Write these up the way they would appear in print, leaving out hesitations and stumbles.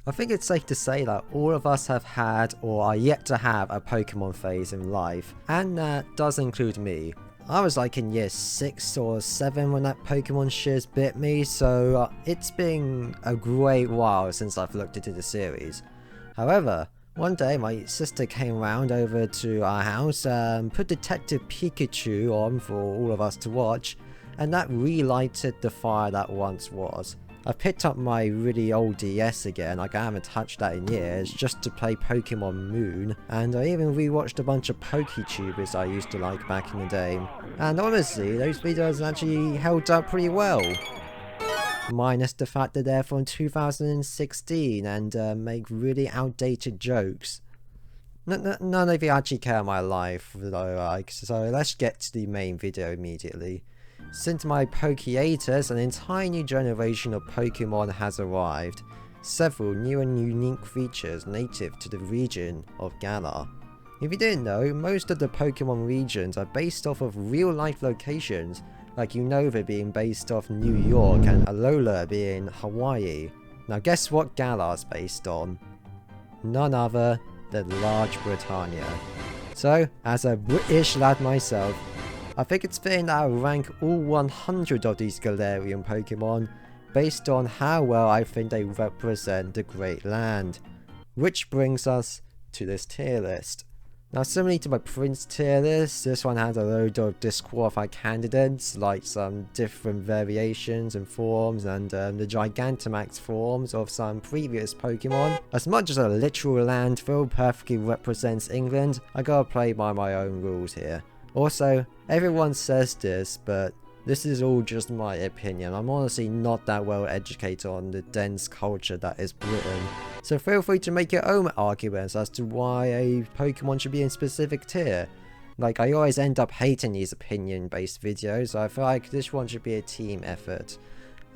I think it's safe to say that all of us have had or are yet to have a Pokemon phase in life, and that does include me. I was like in year 6 or 7 when that Pokemon shiz bit me, so it's been a great while since I've looked into the series. However, one day my sister came round over to our house and put Detective Pikachu on for all of us to watch, and that relighted the fire that once was. I picked up my really old DS again, like I haven't touched that in years, just to play Pokemon Moon, and I even rewatched a bunch of PokeTubers I used to like back in the day. And honestly, those videos actually held up pretty well. Minus the fact that they're from 2016 and make really outdated jokes. None of you actually care my life, though, so let's get to the main video immediately. Since my Pokeators, an entire new generation of Pokemon has arrived. Several new and unique features native to the region of Galar. If you didn't know, most of the Pokemon regions are based off of real-life locations, like Unova being based off New York and Alola being Hawaii. Now guess what Galar's based on? None other than large Britannia. So, as a British lad myself, I think it's fitting that I rank all 100 of these Galarian Pokemon based on how well I think they represent the Great Land. Which brings us to this tier list. Now, similarly to my Prince tier list, this one has a load of disqualified candidates, like some different variations and forms and the Gigantamax forms of some previous Pokemon. As much as a literal landfill perfectly represents England, I gotta play by my own rules here. Also, everyone says this, but this is all just my opinion. I'm honestly not that well educated on the dense culture that is Britain. So feel free to make your own arguments as to why a Pokemon should be in a specific tier. Like, I always end up hating these opinion-based videos, so I feel like this one should be a team effort.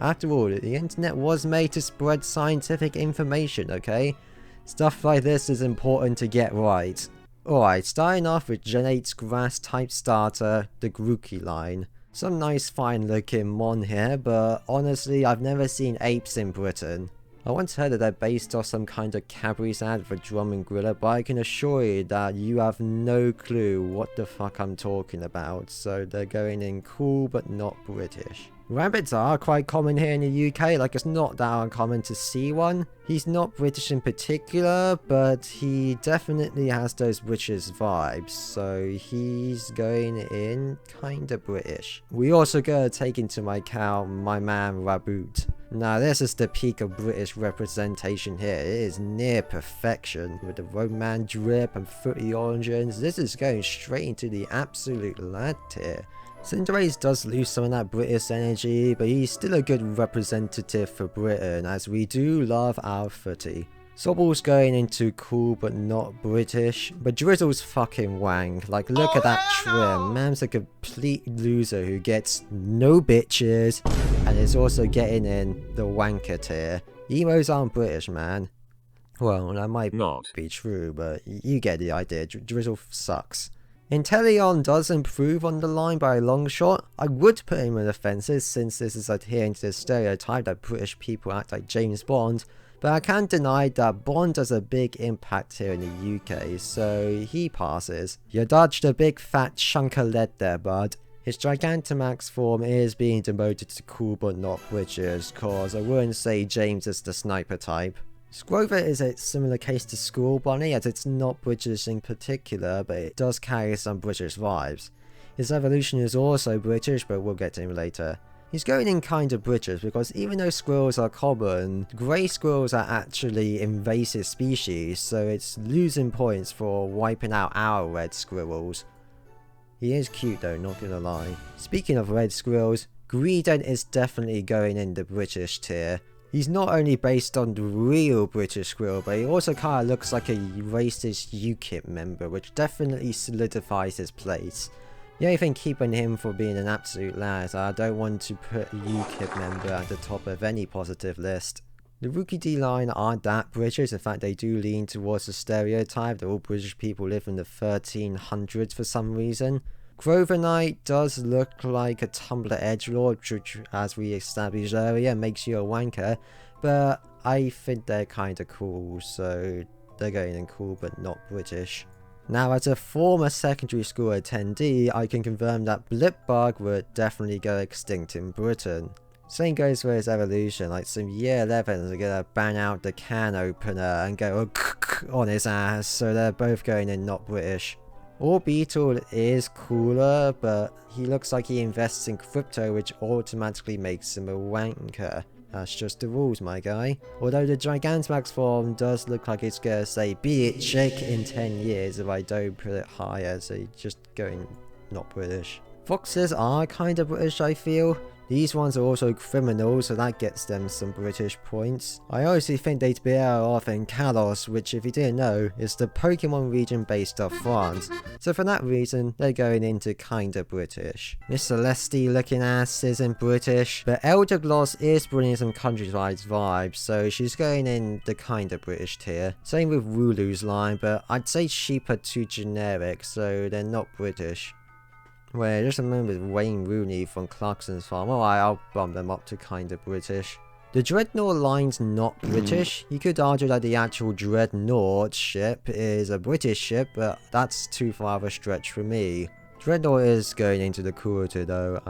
After all, the internet was made to spread scientific information, okay? Stuff like this is important to get right. Alright, starting off with Gen 8's grass-type starter, the Grookey line. Some nice fine looking mon here, but honestly I've never seen apes in Britain. I once heard that they're based off some kind of Cadbury's ad for Drum and Gorilla, but I can assure you that you have no clue what the fuck I'm talking about, so they're going in cool but not British. Rabbits are quite common here in the UK, like it's not that uncommon to see one. He's not British in particular, but he definitely has those British vibes, so he's going in kinda British. We also gotta take into account my man Raboot. Now this is the peak of British representation here. It is near perfection. With the Roman drip and fruity origins, this is going straight into the absolute lad tier. Cinderace does lose some of that British energy, but he's still a good representative for Britain, as we do love our footy. Sobble's going into cool but not British, but Drizzle's fucking wank. Like, look at that trim. Man's a complete loser who gets no bitches, and is also getting in the wanker tier. Emos aren't British, man. Well, that might not be true, but you get the idea. Drizzle sucks. Inteleon does improve on the line by a long shot. I would put him in the fences since this is adhering to the stereotype that British people act like James Bond, but I can't deny that Bond has a big impact here in the UK, so he passes. You dodged a big fat chunk of lead there, bud. His Gigantamax form is being demoted to cool but not British, cause I wouldn't say James is the sniper type. Scrover is a similar case to School Bunny, as it's not British in particular, but it does carry some British vibes. His evolution is also British, but we'll get to him later. He's going in kind of British because even though squirrels are common, grey squirrels are actually invasive species, so it's losing points for wiping out our red squirrels. He is cute though, not gonna lie. Speaking of red squirrels, Greedent is definitely going in the British tier. He's not only based on the real British squirrel, but he also kinda looks like a racist UKIP member, which definitely solidifies his place. The only thing keeping him from being an absolute lad, I don't want to put a UKIP member at the top of any positive list. The Rookie D-line aren't that British, in fact they do lean towards the stereotype that all British people live in the 1300s for some reason. Groverknight does look like a Tumblr edgelord, which, as we established earlier, makes you a wanker, but I think they're kinda cool, so they're going in cool but not British. Now, as a former secondary school attendee, I can confirm that Blipbug would definitely go extinct in Britain. Same goes for its evolution, like some year 11s are gonna bang out the can opener and go on his ass, so they're both going in not British. Orbeetle is cooler, but he looks like he invests in crypto, which automatically makes him a wanker. That's just the rules, my guy. Although the Gigantamax form does look like it's gonna say, "Be it chick" in 10 years if I don't put it higher, so just going not British. Foxes are kinda British, I feel. These ones are also criminals, so that gets them some British points. I honestly think they'd be better off in Kalos, which, if you didn't know, is the Pokemon region based off France. So for that reason, they're going into kinda British. Miss Celeste looking ass isn't British, but Eldergloss is bringing some countryside vibes, so she's going in the kinda British tier. Same with Wooloo's line, but I'd say sheep are too generic, so they're not British. Wait, I just remembered Wayne Rooney from Clarkson's farm. Alright, I'll bump them up to kinda British. The Dreadnought line's not British. You could argue that the actual Dreadnought ship is a British ship, but that's too far of a stretch for me. Dreadnought is going into the cooler tier though.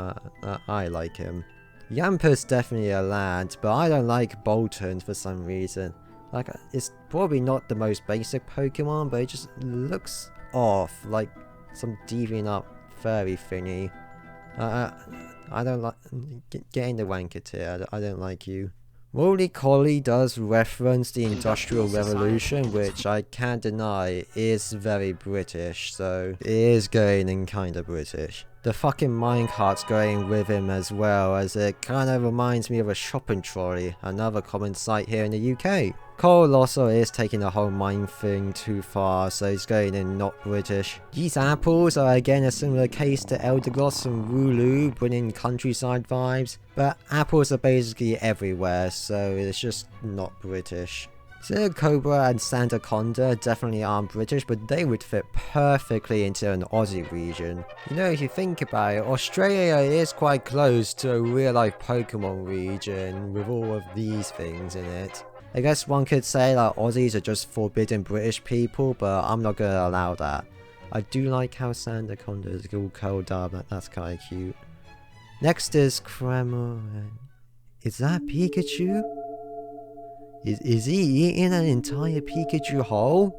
I like him. Yamper's definitely a lad, but I don't like Bolton for some reason. Like, it's probably not the most basic Pokemon, but it just looks off, like some deviant up furry thingy. I don't like... Get in the wanker tier, I don't like you. Roly Collie does reference the Industrial Revolution, which I can't deny is very British, so it is going in kinda British. The fucking minecart's going with him as well, as it kinda reminds me of a shopping trolley, another common sight here in the UK. Colossal is taking the whole mine thing too far, so he's going in not British. These apples are again a similar case to Eldergloss and Wooloo, bringing countryside vibes, but apples are basically everywhere, so it's just not British. Cobra and Sandaconda definitely aren't British, but they would fit perfectly into an Aussie region. You know, if you think about it, Australia is quite close to a real-life Pokemon region with all of these things in it. I guess one could say that Aussies are just forbidden British people, but I'm not gonna allow that. I do like how Sandaconda is all curled up, that's kinda cute. Next is Cramoran. Is that Pikachu? Is he eating an entire Pikachu whole?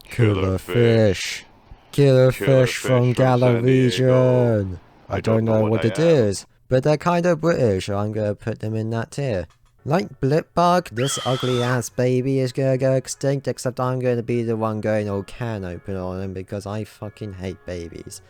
Killer fish. Killer fish from Galar region. I don't know what it is, but they're kinda British, so I'm gonna put them in that tier. Like Blipbug, this ugly ass baby is gonna go extinct, except I'm gonna be the one going all can open on him because I fucking hate babies.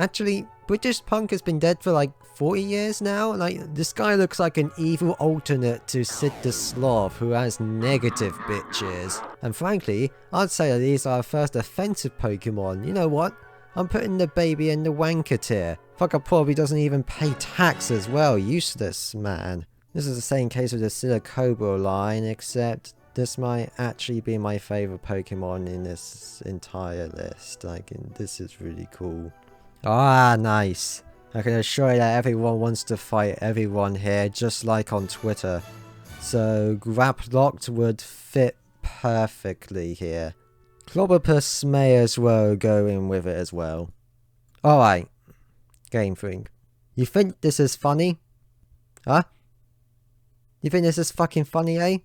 Actually, British Punk has been dead for like 40 years now. Like, this guy looks like an evil alternate to Sid the Sloth who has negative bitches. And frankly, I'd say that these are our first offensive Pokemon. You know what? I'm putting the baby in the wanker tier. Fucker probably doesn't even pay tax as well, useless man. This is the same case with the Silicobra line, except this might actually be my favourite Pokemon in this entire list. Like, this is really cool. Ah, nice. I can assure you that everyone wants to fight everyone here, just like on Twitter. So, Graplocked would fit perfectly here. Clobopus may as well go in with it as well. Alright. Game Freak. You think this is funny? Huh? You think this is fucking funny, eh?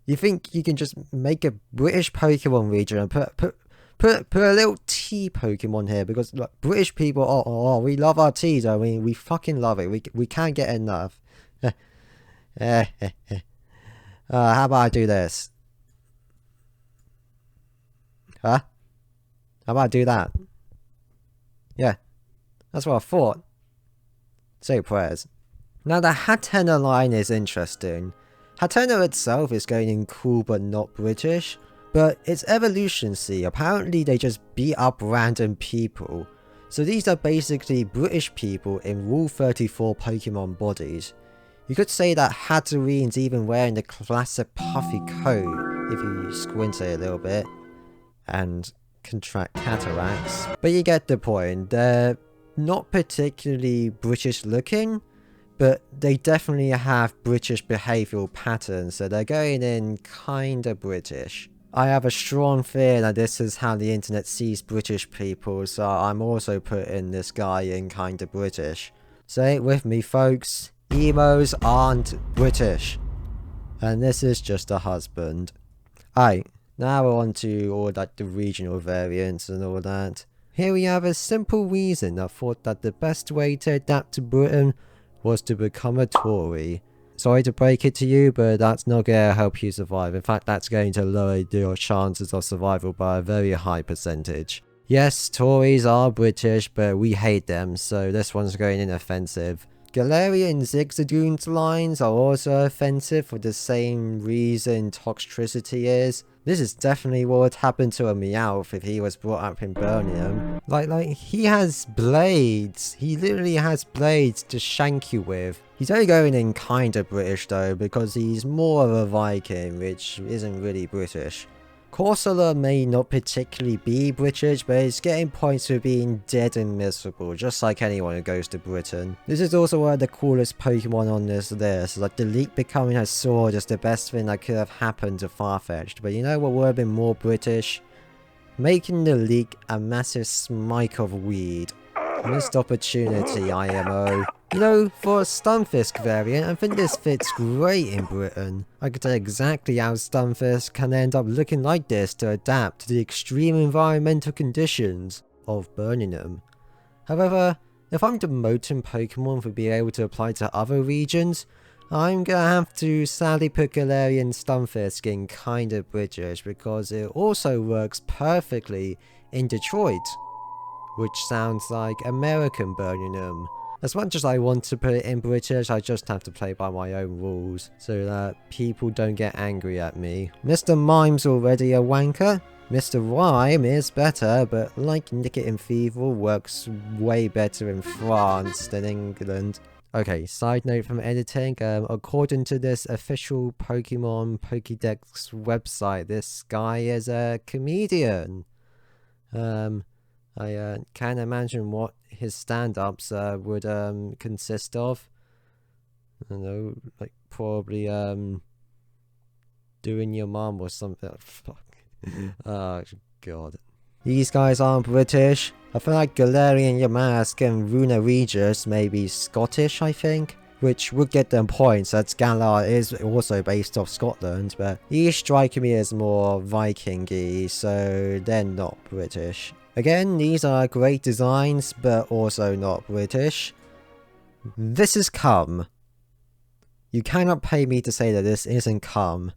You think you can just make a British Pokemon region and put a little tea Pokemon here, because look, British people, oh, we love our tea, though. We fucking love it. We can't get enough. How about I do this? Huh? How about I do that? Yeah, that's what I thought. Say prayers. Now the Hatenna line is interesting. Hatenna itself is going in cool but not British. But its evolution, see, apparently they just beat up random people. So these are basically British people in Rule 34 Pokemon bodies. You could say that Hatterene's even wearing the classic puffy coat, if you squint it a little bit, and contract cataracts. But you get the point, they're not particularly British looking, but they definitely have British behavioural patterns, so they're going in kinda British. I have a strong fear that this is how the internet sees British people, so I'm also putting this guy in kinda British. Say it with me, folks. Emos aren't British. And this is just a husband. Alright, now we're on to all like the regional variants and all that. Here we have a simple reason I thought that the best way to adapt to Britain was to become a Tory. Sorry to break it to you, but that's not going to help you survive. In fact, that's going to lower your chances of survival by a very high percentage. Yes, Tories are British, but we hate them, so this one's going in offensive. Galarian Zigzagoon's lines are also offensive for the same reason Toxtricity is. This is definitely what would happen to a Meowth if he was brought up in Birmingham. Like, he has blades. He literally has blades to shank you with. He's only going in kinda British though, because he's more of a Viking, which isn't really British. Corsola may not particularly be British, but it's getting points for being dead and miserable, just like anyone who goes to Britain. This is also one of the coolest Pokemon on this list. Like, the leak becoming a sword is the best thing that could have happened to Farfetch'd, but you know what would have been more British? Making the leak a massive smike of weed. Missed opportunity, IMO. You know, for a Stunfisk variant, I think this fits great in Britain. I could tell exactly how Stunfisk can end up looking like this to adapt to the extreme environmental conditions of Birmingham. However, if I'm demoting Pokemon for being able to apply to other regions, I'm gonna have to sadly put Galarian Stunfisk in kinda British because it also works perfectly in Detroit, which sounds like American Birmingham. As much as I want to put it in British, I just have to play by my own rules, so that people don't get angry at me. Mr. Mime's already a wanker. Mr. Rhyme is better, but like Nickit and Feeble works way better in France than England. Okay, side note from editing, according to this official Pokemon Pokédex website, this guy is a comedian. I can't imagine what his stand-ups would consist of. I don't know, like probably doing your mom or something. Fuck. Oh god. These guys aren't British. I feel like Galarian Yamask and Runa Regis may be Scottish, I think. Which would get them points, as Galar is also based off Scotland, but these strike me as more Viking-y, so they're not British. Again, these are great designs, but also not British. This is cum. You cannot pay me to say that this isn't cum.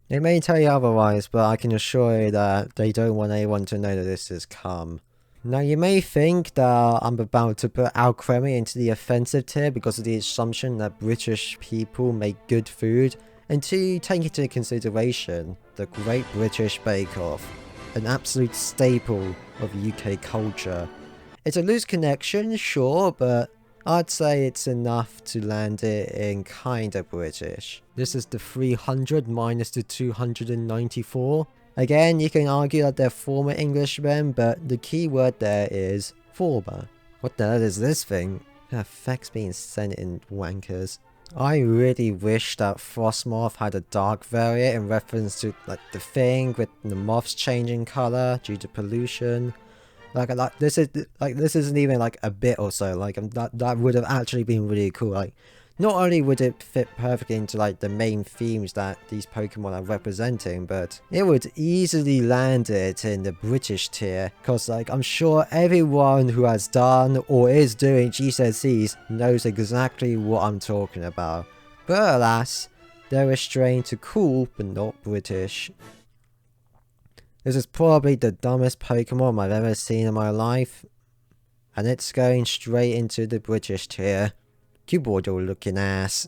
They may tell you otherwise, but I can assure you that they don't want anyone to know that this is cum. Now, you may think that I'm about to put Alcremie into the offensive tier because of the assumption that British people make good food, until you take into consideration the Great British Bake Off, an absolute staple of UK culture. It's a loose connection, sure, but I'd say it's enough to land it in kinda British. This is the 300 minus the 294. Again, you can argue that they're former Englishmen, but the key word there is former. What the hell is this thing? It affects being sent in wankers. I really wish that Frostmoth had a dark variant in reference to like the thing with the moths changing colour due to pollution. Like this isn't even like a bit or so. Like that would have actually been really cool. Like, not only would it fit perfectly into like the main themes that these Pokemon are representing, but it would easily land it in the British tier, cause like I'm sure everyone who has done or is doing GCSEs knows exactly what I'm talking about. But alas, they're restrained to cool but not British. This is probably the dumbest Pokemon I've ever seen in my life, and it's going straight into the British tier. Cuboidal looking ass.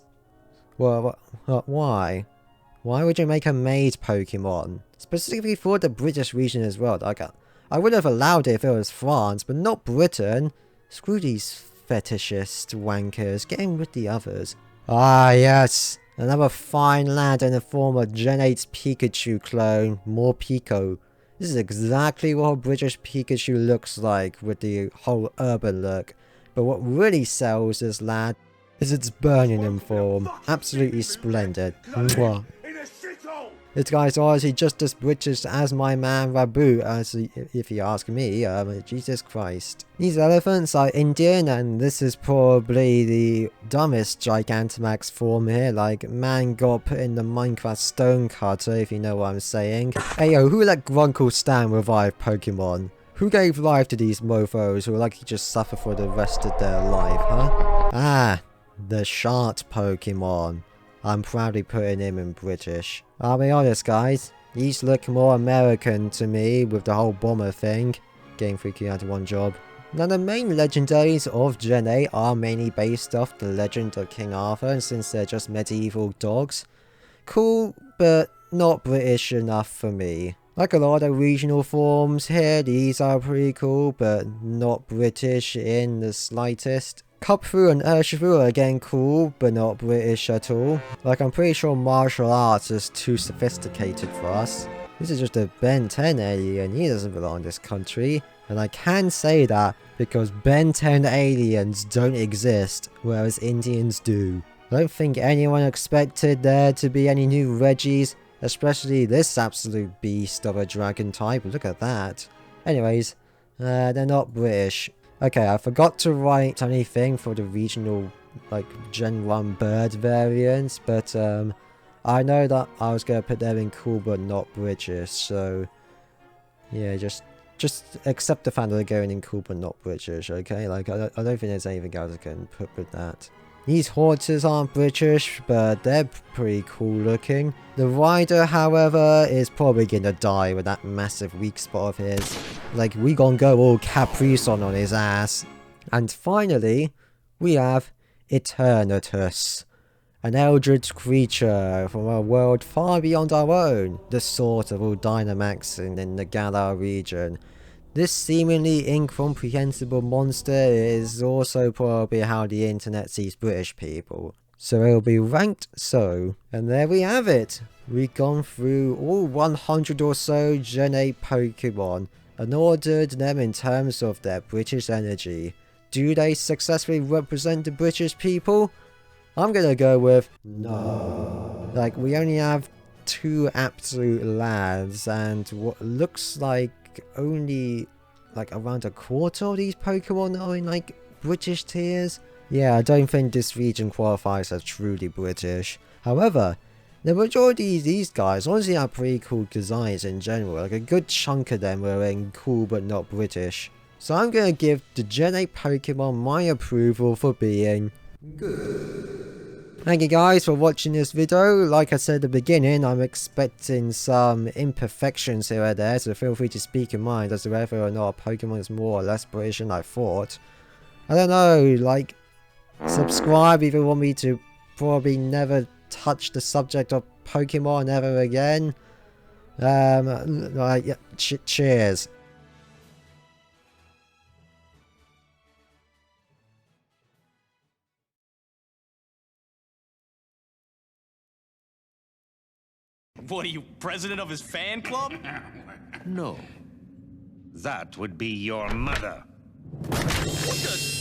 Well, why? Why would you make a maid Pokemon? Specifically for the British region as well. Like, I would have allowed it if it was France, but not Britain. Screw these fetishist wankers. Get in with the others. Ah, yes. Another fine lad in the form of Gen 8's Pikachu clone, Morpeko. This is exactly what British Pikachu looks like with the whole urban look. But what really sells this lad is its Birmingham form. Absolutely splendid. Mwah. This guy's honestly just as British as my man Rabu, as if you ask me. Jesus Christ. These elephants are Indian, and this is probably the dumbest Gigantamax form here. Like, man got put in the Minecraft stone cutter, if you know what I'm saying. Hey yo, who let Grunkle Stan revive Pokemon? Who gave life to these mofos who are likely to just suffer for the rest of their life, huh? Ah, the Shart Pokemon. I'm proudly putting him in British. I'll be honest guys, these look more American to me with the whole bomber thing. Getting 3 kills out of 1 job. Now the main legendaries of Gen 8 are mainly based off the legend of King Arthur, and since they're just medieval dogs. Cool, but not British enough for me. Like a lot of regional forms here, these are pretty cool, but not British in the slightest. Cupfu and Urshifu are again cool, but not British at all. Like, I'm pretty sure martial arts is too sophisticated for us. This is just a Ben 10 alien, he doesn't belong in this country. And I can say that because Ben 10 aliens don't exist, whereas Indians do. I don't think anyone expected there to be any new Reggies, especially this absolute beast of a dragon type. Look at that. Anyways, they're not British. Okay, I forgot to write anything for the regional, like, Gen 1 bird variants, but I know that I was going to put them in cool but not British, so yeah, just accept the fact that they're going in cool but not British, okay? Like, I don't think there's anything else I can put with that. These horses aren't British, but they're pretty cool looking. The rider, however, is probably gonna die with that massive weak spot of his. Like, we gonna go all Capricon on his ass. And finally, we have Eternatus. An eldritch creature from a world far beyond our own. The source of all Dynamax in the Galar region. This seemingly incomprehensible monster is also probably how the internet sees British people. So it'll be ranked so. And there we have it. We've gone through all 100 or so Gen 8 Pokemon and ordered them in terms of their British energy. Do they successfully represent the British people? I'm gonna go with no. Like, we only have 2 absolute lads and what looks like only like around a quarter of these Pokemon are in like British tiers. Yeah, I don't think this region qualifies as truly British. However, the majority of these guys honestly have pretty cool designs in general. Like, a good chunk of them are in cool but not British. So I'm gonna give the Gen 8 Pokemon my approval for being good. Thank you guys for watching this video. Like I said at the beginning, I'm expecting some imperfections here and there, so feel free to speak your mind as to whether or not Pokemon is more or less British than I thought. I don't know, like, subscribe if you want me to probably never touch the subject of Pokemon ever again. Like, yeah, cheers. What are you, president of his fan club? No. That would be your mother. What the?